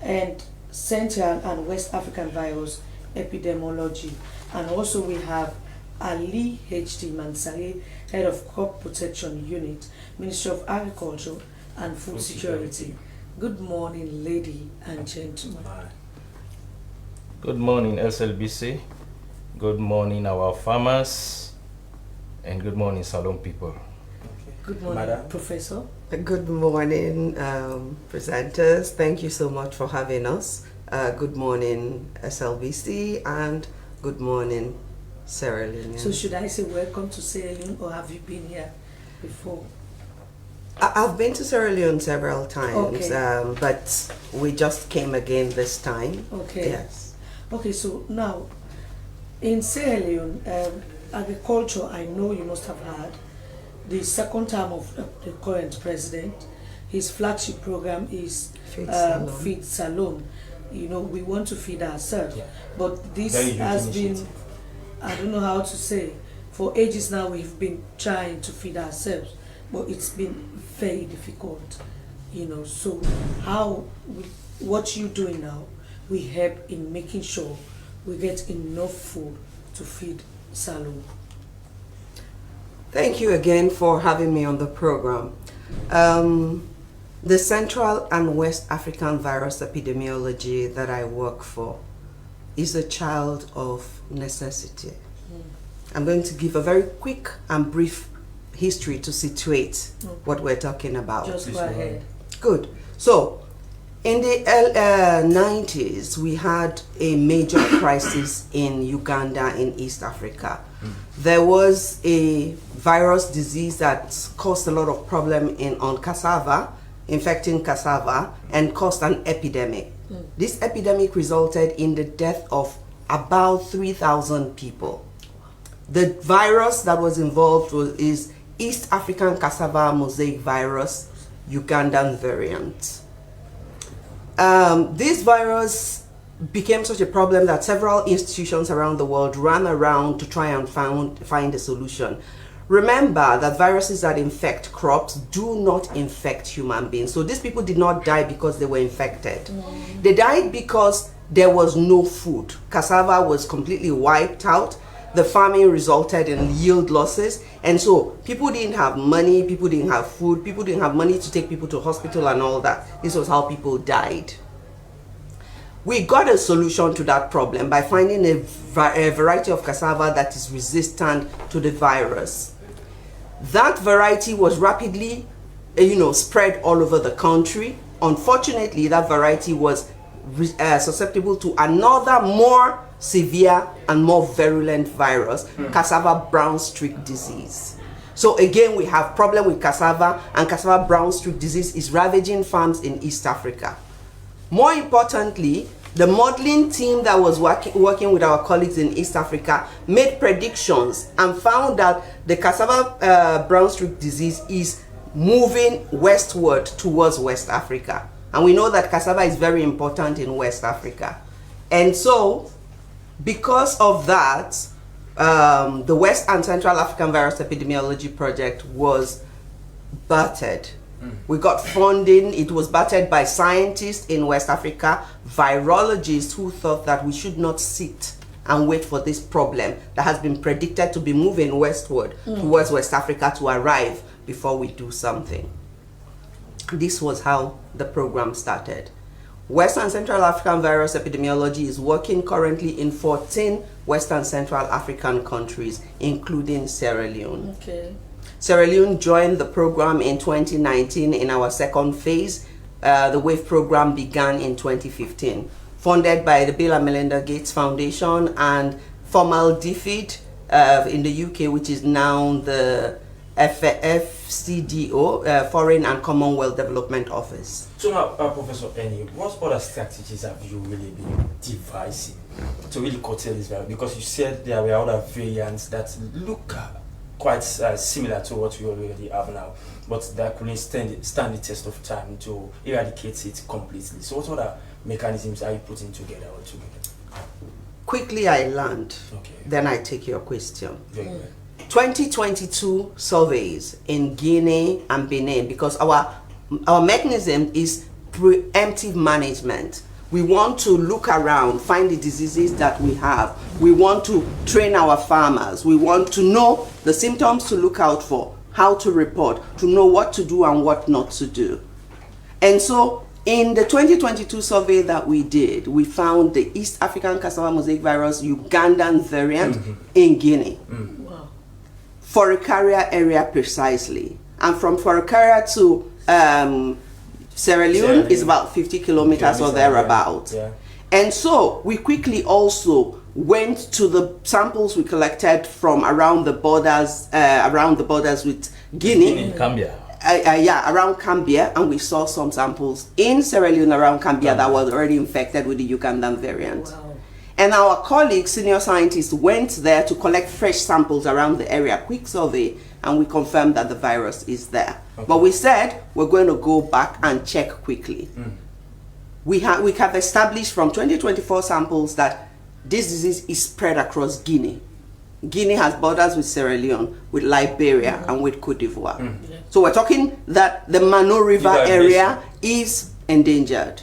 and Central and West African Virus Epidemiology. And also we have Ali H.D. Mansari, Head of Crop Protection Unit, Ministry of Agriculture and Food Security. Good morning, ladies and gentlemen. Good morning, SLBC. Good morning, our farmers. And good morning, Salon people. Good morning, Madam. Professor. Good morning, presenters. Thank you so much for having us. Good morning, SLBC, and good morning, Sierra Leone. So should I say welcome to Sierra Leone, or have you been here before? I've been to Sierra Leone several times, okay. But we just came again this time. Okay. Yes. Okay, so now, in Sierra Leone, agriculture, I know you must have heard, the second term of the current president, his flagship program is Feed Salon. You know, we want to feed ourselves. Yeah. But this has been, I don't know how to say, for ages now we've been trying to feed ourselves, but it's been very difficult, you know. So what you doing now, we help in making sure we get enough food to feed Salon. Thank you again for having me on the program. The Central and West African Virus Epidemiology that I work for is a child of necessity. I'm going to give a very quick and brief history to situate what we're talking about. Just go ahead. Good. So, in the 90s, we had a major crisis in Uganda in East Africa. There was a virus disease that caused a lot of problem on cassava, infecting cassava, and caused an epidemic. This epidemic resulted in the death of about 3,000 people. The virus that was involved is East African cassava mosaic virus, Ugandan variant. This virus became such a problem that several institutions around the world ran around to try and find a solution. Remember that viruses that infect crops do not infect human beings. So these people did not die because they were infected. They died because there was no food. Cassava was completely wiped out. The farming resulted in yield losses. And so people didn't have money, people didn't have food, people didn't have money to take people to hospital and all that. This was how people died. We got a solution to that problem by finding a variety of cassava that is resistant to the virus. That variety was rapidly, spread all over the country. Unfortunately, that variety was susceptible to another more severe and more virulent virus, cassava brown streak disease. So again, we have problem with cassava, and cassava brown streak disease is ravaging farms in East Africa. More importantly, the modeling team that was working with our colleagues in East Africa made predictions and found that the cassava brown streak disease is moving westward towards West Africa. And we know that cassava is very important in West Africa. And so, because of that, the West and Central African Virus Epidemiology Project was battered. We got funding. It was battered by scientists in West Africa, virologists who thought that we should not sit and wait for this problem that has been predicted to be moving westward towards West Africa to arrive before we do something. This was how the program started. West and Central African Virus Epidemiology is working currently in 14 West and Central African countries, including Sierra Leone. Okay. Sierra Leone joined the program in 2019 in our second phase. The WAVE program began in 2015, funded by the Bill and Melinda Gates Foundation and formal DFID in the UK, which is now the FCDO, Foreign and Commonwealth Development Office. So now, Professor Eni, what other strategies have you really been devising to really curtail this virus? Because you said there were other variants that look quite similar to what we already have now, but that couldn't stand the test of time to eradicate it completely. So what other mechanisms are you putting together altogether? Quickly I land, okay. Then I take your question. Very well. 2022 surveys in Guinea and Benin, because our mechanism is preemptive management. We want to look around, find the diseases that we have. We want to train our farmers. We want to know the symptoms to look out for, how to report, to know what to do and what not to do. And so in the 2022 survey that we did, we found the East African cassava mosaic virus Ugandan variant in Guinea. Wow. Foricaria area precisely. And from Foricaria to Sierra Leone is about 50 kilometers or thereabouts. Yeah. And so we quickly also went to the samples we collected from around the borders with Guinea. In Cambia. Around Cambia, and we saw some samples in Sierra Leone around Cambia that was already infected with the Ugandan variant. Wow. And our colleagues, senior scientists, went there to collect fresh samples around the area, quick survey, and we confirmed that the virus is there. Okay. But we said we're going to go back and check quickly. We have established from 2024 samples that this disease is spread across Guinea. Guinea has borders with Sierra Leone, with Liberia, and with Cote d'Ivoire. So we're talking that the Mano River area is endangered.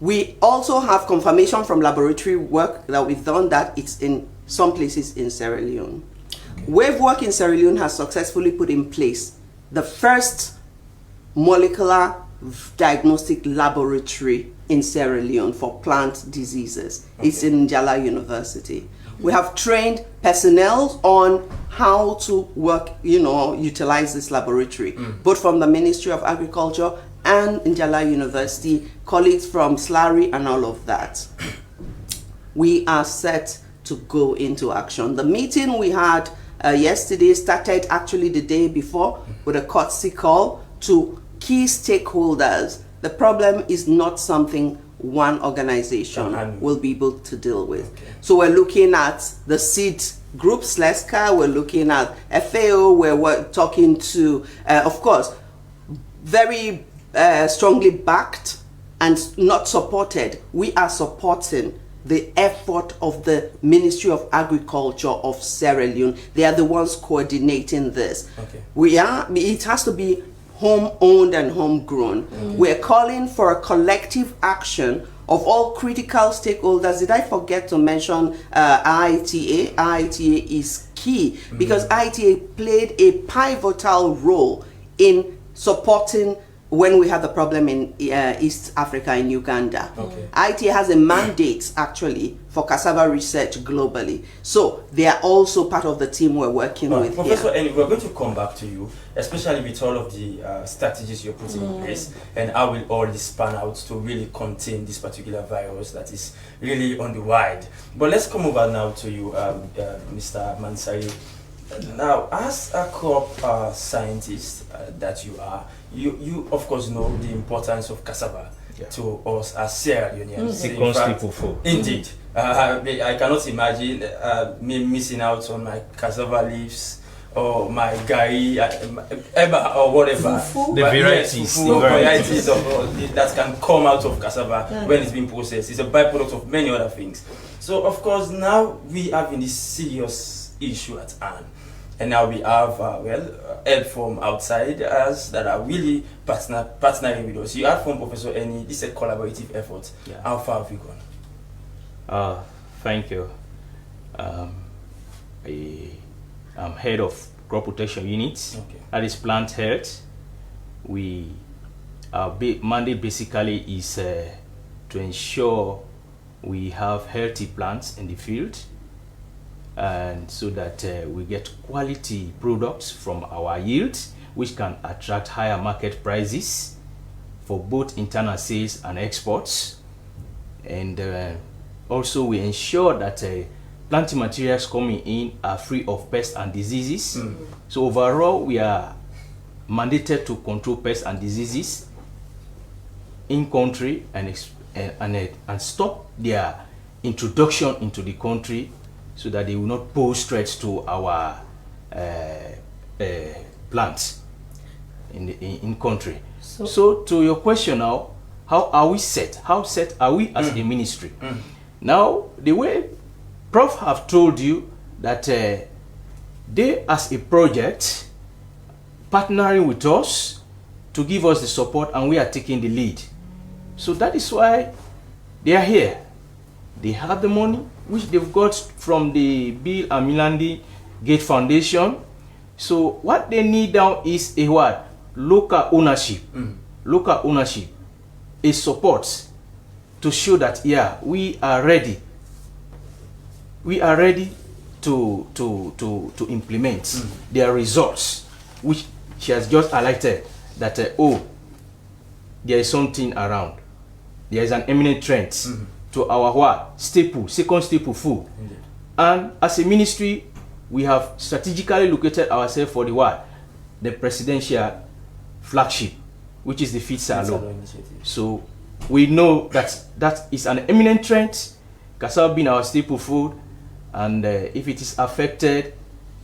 We also have confirmation from laboratory work that we've done that it's in some places in Sierra Leone. Wave work in Sierra Leone has successfully put in place the first molecular diagnostic laboratory in Sierra Leone for plant diseases. It's in Njala University. We have trained personnel on how to work, utilize this laboratory, both from the Ministry of Agriculture and Njala University, colleagues from SLARI and all of that. We are set to go into action. The meeting we had yesterday started actually the day before with a courtesy call to key stakeholders. The problem is not something one organization will be able to deal with. So we're looking at the seed group, SLESCA, we're looking at FAO, where we're talking to, of course, very strongly backed and not supported. We are supporting the effort of the Ministry of Agriculture of Sierra Leone. They are the ones coordinating this. It has to be home-owned and homegrown. We're calling for a collective action of all critical stakeholders. Did I forget to mention IITA? IITA is key because IITA played a pivotal role in supporting when we had the problem in East Africa, in Uganda. IITA has a mandate actually for cassava research globally. So they are also part of the team we're working with. Professor Eni, we're going to come back to you, especially with all of the strategies you're putting in place and how will all this span out to really contain this particular virus that is really on the wide. But let's come over now to you, Mr. Mansari. Now, as a crop scientist that you are, you of course know the importance of cassava to us as Sierra Leoneans. Indeed. I cannot imagine me missing out on my cassava leaves or my gari, or whatever. The varieties. Varieties that can come out of cassava when it's being processed. It's a byproduct of many other things. So, of course, now we have this serious issue at hand. And now we have, help from outside us that are really partnering with us. You heard from Professor Eni, this is a collaborative effort. How far have you gone? Thank you. I'm head of crop protection units. That is plant health. Our mandate basically is to ensure we have healthy plants in the field, and so that we get quality products from our yields, which can attract higher market prices for both internal sales and exports. And also we ensure that planting materials coming in are free of pests and diseases. So overall, we are mandated to control pests and diseases in country and stop their introduction into the country, so that they will not pose threats to our plants in country. So to your question now, how are we set? How set are we as a ministry? Now, the way Prof have told you that they as a project partnering with us to give us the support, and we are taking the lead. So that is why They are here. They have the money, which they've got from the Bill and Melinda Gates Foundation. So what they need now is a what? Local ownership. Local ownership. A support to show that, yeah, we are ready. We are ready to implement their results, which she has just highlighted that, oh, there is something around. There is an eminent trend to our what? Staple, second staple food. Indeed. And as a ministry, we have strategically located ourselves for the what? The presidential flagship, which is the Feed SIERRA. So we know that that is an eminent trend, cassava being our staple food, and if it is affected,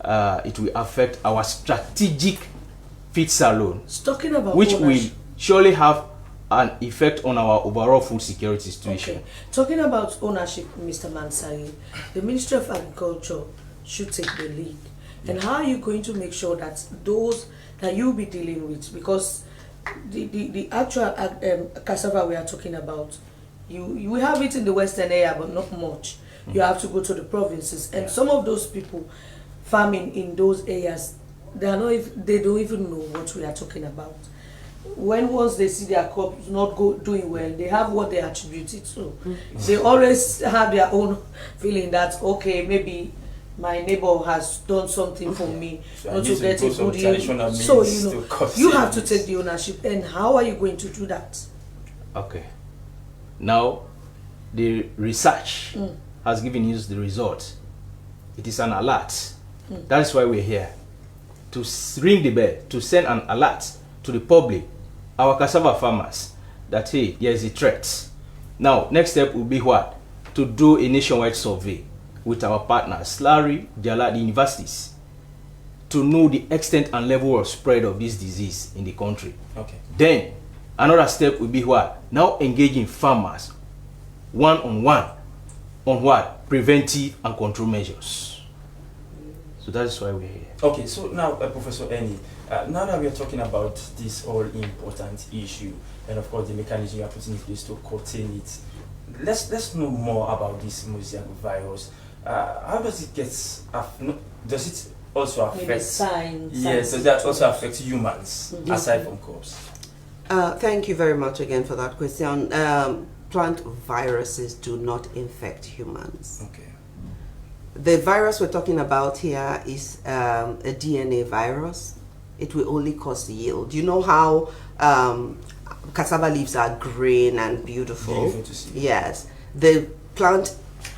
it will affect our strategic Feed SIERRA, Talking about which ownership. will surely have an effect on our overall food security situation. Okay. Talking about ownership, Mr. Mansari, the Ministry of Agriculture should take the lead. And how are you going to make sure that those that you'll be dealing with, because the actual cassava we are talking about, you have it in the western area, but not much. You have to go to the provinces, and some of those people farming in those areas, they are not they don't even know what we are talking about. When once they see their crops not doing well, they have what they attribute it to. They always have their own feeling that, okay, maybe my neighbor has done something for me, So not to get a good yield. means So you have to savings. take the ownership. And how are you going to do that? Okay. Now, the research has given us the result. It is an alert. That is why we're here. To ring the bell, to send an alert to the public, our cassava farmers, that hey, there is a threat. Now, next step will be what? To do a nationwide survey with our partners, Larry, Jala, the universities, to know the extent and level of spread of this disease in the country. Okay. Then, another step will be what? Now engaging farmers one-on-one on what? Preventive and control measures. So that is why we're here. Okay, so now, Professor Eni, now that we are talking about this all important issue, and of course the mechanism you are putting in place to contain it, let's know more about this mosaic virus. How does it get? Does it also Maybe affect? signs. Yes, does that also affect humans aside from crops? Thank you very much again for that question. Plant viruses do not infect humans. Okay. The virus we're talking about here is a DNA virus. It will only cause yield. You know how cassava leaves are green and beautiful? Beautiful to see. Yes. The plant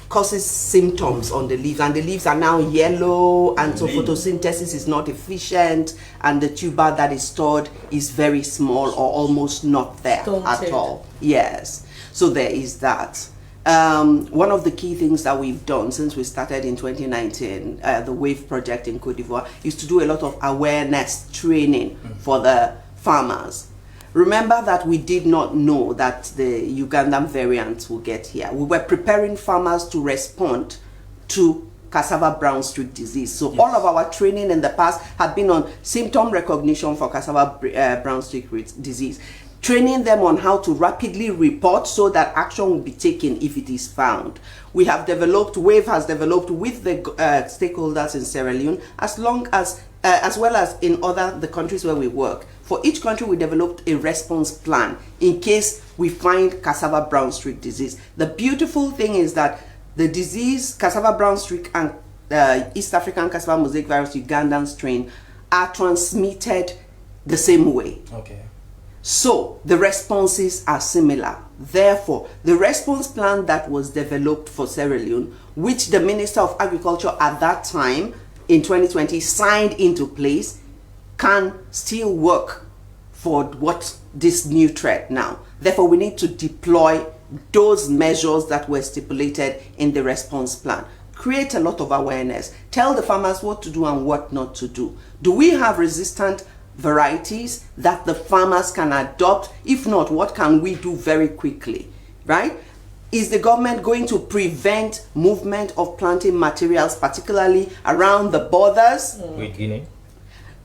causes symptoms on the leaves, and the leaves are now yellow, and so photosynthesis is not efficient, and the tuber that is stored is very small or almost not there at all. Yes. So there is that. One of the key things that we've done since we started in 2019, the WAVE project in Cote d'Ivoire, is to do a lot of awareness training for the farmers. Remember that we did not know that the Ugandan variant will get here. We were preparing farmers to respond to cassava brown streak disease. So all of our training in the past had been on symptom recognition for cassava brown streak disease, training them on how to rapidly report so that action will be taken if it is found. We have developed, WAVE has developed with the stakeholders in Sierra Leone, as well as in the countries where we work. For each country, we developed a response plan in case we find cassava brown streak disease. The beautiful thing is that the disease, cassava brown streak and East African cassava mosaic virus Ugandan strain, are transmitted the same way. Okay. So the responses are similar. Therefore, the response plan that was developed for Sierra Leone, which the Minister of Agriculture at that time in 2020 signed into place, can still work for what this new threat now. Therefore, we need to deploy those measures that were stipulated in the response plan. Create a lot of awareness. Tell the farmers what to do and what not to do. Do we have resistant varieties that the farmers can adopt? If not, what can we do very quickly, right? Is the government going to prevent movement of planting materials, particularly around the borders? With Guinea?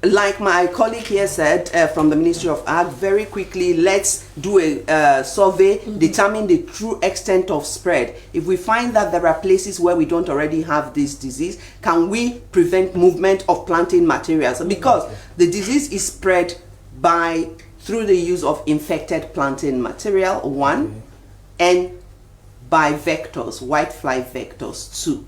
like my colleague here said from the Ministry of Ag, very quickly, let's do a survey, determine the true extent of spread. If we find that there are places where we don't already have this disease, can we prevent movement of planting materials? Because the disease is spread through the use of infected planting material, one, and by vectors, whitefly vectors, two.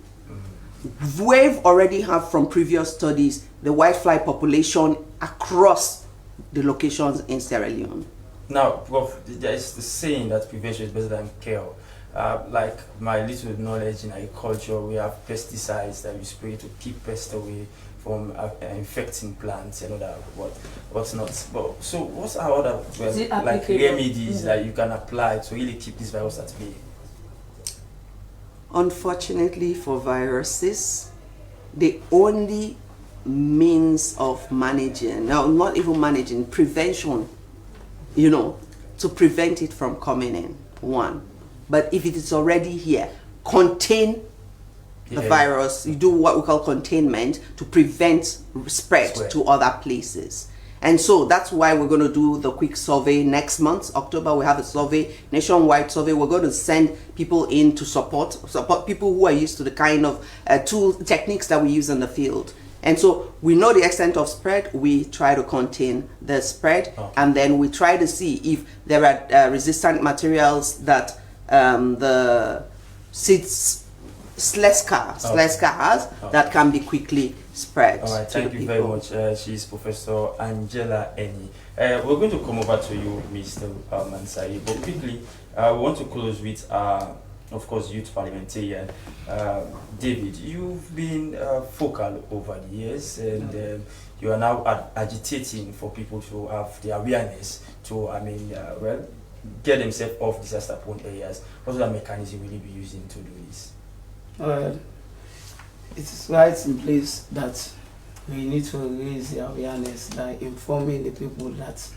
We've already have from previous studies the whitefly population across the locations in Sierra Leone. Now, Prof, there is the saying that prevention is better than cure. Like my little knowledge in agriculture, we have pesticides that we spray to keep pests away from infecting plants and other what's not. But so what's our other like remedies that you can apply to really keep this virus at bay? Unfortunately for viruses, the only means of managing, no, not even managing, prevention, you know, to prevent it from coming in, one. But if it is already here, contain the virus. You do what we call containment to prevent spread to other places. And so that's why we're going to do the quick survey next month, October. We have a survey, nationwide survey. We're going to send people in to support people who are used to the kind of techniques that we use in the field. And so we know the extent of spread. We try to contain the spread, and then we try to see if there are resistant materials that the seeds SIERRA has that can be quickly spread. All right, thank you very much. She's Professor Angela Eni. We're going to come over to you, Mr. Mansari, but quickly, we want to close with, of course, youth parliamentarian. David, you've been vocal over the years, and you are now agitating for people to have the awareness to, get themselves off disaster-prone areas. What are the mechanisms will you be using to do this? It is right in place that we need to raise the awareness by informing the people that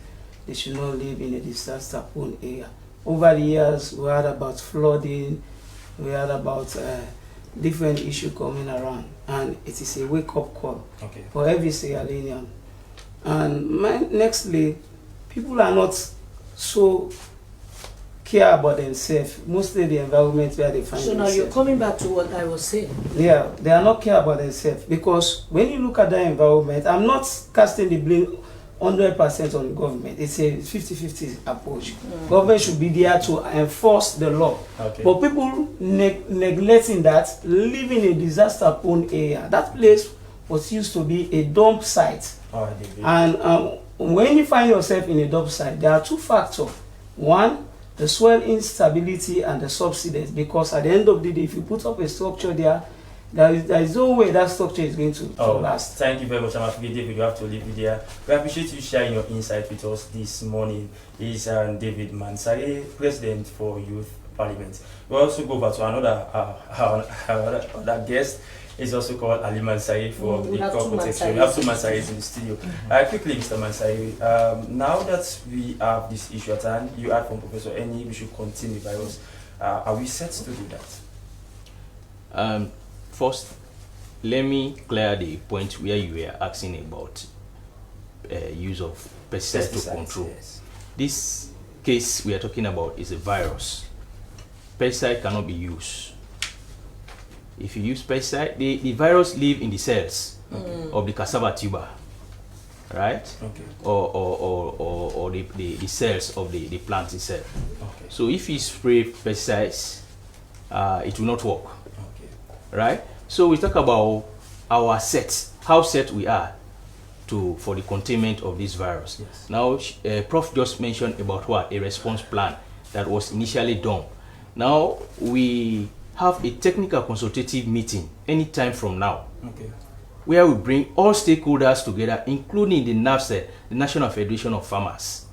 they should not live in a disaster-prone area. Over the years, we heard about flooding, we heard about different issues coming around, and it is a wake-up call for every Sierra Leonean. And nextly, people are not so care about themselves, mostly the environment where they find themselves. So now you're coming back to what I was saying. Yeah, they are not care about themselves, because when you look at the environment, I'm not casting the blame 100% on the government. It's a 50-50 approach. Government should be there to enforce the law. But people neglecting that, live in a disaster-prone area. That place was used to be a dump site. And when you find yourself in a dump site, there are two factors. One, the soil instability and the subsidence, because at the end of the day, if you put up a structure there, there is no way that structure is going to last. Thank you very much. I'm afraid, David, you have to leave it there. We appreciate you sharing your insight with us this morning. He's David Mansari, President for Youth Parliament. We'll also go back to another guest. Is also called Ali Mansari for the crop protection. We have two Mansaris in the studio. Quickly, Mr. Mansari, now that we have this issue at hand, you heard from Professor Eni, we should contain the virus. Are we set to do that? First, let me clear the point where you were asking about use of pesticides to control. Yes. This case we are talking about is a virus. Pesticide cannot be used. If you use pesticide, the virus live in the cells of the cassava tuber, right? Or the cells of the plant itself. So if you spray pesticides, it will not work, right? So we talk about our set, how set we are for the containment of this virus. Now, Prof just mentioned about what a response plan that was initially done. Now we have a technical consultative meeting anytime from now, where we bring all stakeholders together, including the NAFSE, the National Federation of Farmers,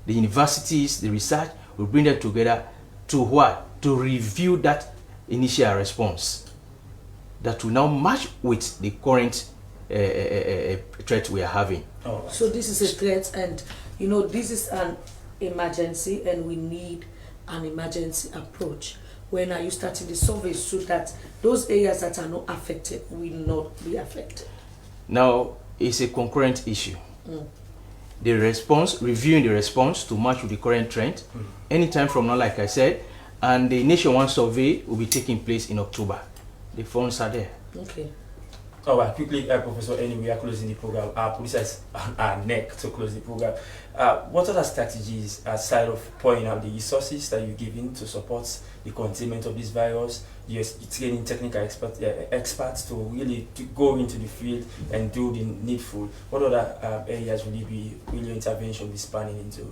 the universities, the research. We bring them together to what? To review that initial response that will now match with the current threat we are having. So this is a threat, and you know this is an emergency, and we need an emergency approach. When are you starting the survey so that those areas that are not affected will not be affected? Now, is a concurrent issue. The response, reviewing the response to match with the current trend, anytime from now, like I said, and the nationwide survey will be taking place in October. The funds are there. Okay. All right, quickly, Professor Eni, we are closing the program. Our police is on our neck to close the program. What other strategies, aside of pouring out the resources that you're giving to support the containment of this virus, you're training technical experts to really go into the field and do the needful? What other areas will you be, will your intervention be spanning into?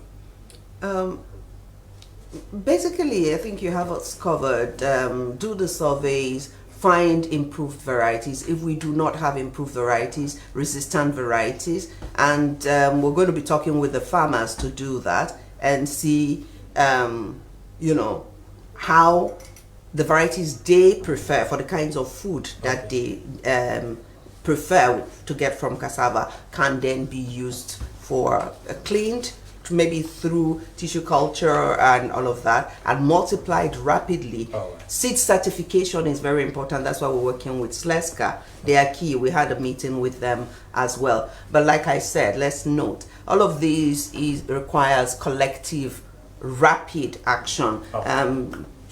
Basically, I think you have us covered. Do the surveys, find improved varieties. If we do not have improved varieties, resistant varieties, and we're going to be talking with the farmers to do that and see, you know, how the varieties they prefer for the kinds of food that they prefer to get from cassava can then be used for cleaned, maybe through tissue culture and all of that, and multiplied rapidly. Seed certification is very important. That's why we're working with SLESCA. They are key. We had a meeting with them as well. But like I said, let's note, all of these requires collective, rapid action.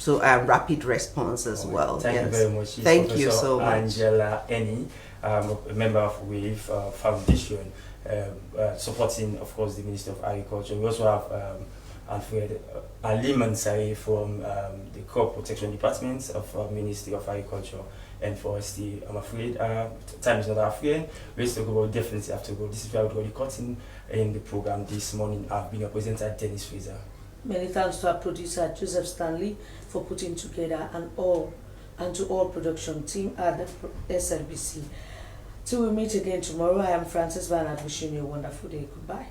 Rapid response as well. Thank you very much. Thank you so much. Angela Eni, a member of WAVE Foundation, supporting, of course, the Minister of Agriculture. We also have Alfred Alimansari from the Crop Protection Department of Ministry of Agriculture and Forestry. I'm afraid time is not our friend. We definitely have to go. This is where we've got the cutting in the program this morning. I've been your presenter, Dennis Fraser. Many thanks to our producer Joseph Stanley for putting together and to all production team at the SLBC. Till we meet again tomorrow, I am Francis Bernard wishing you a wonderful day. Goodbye.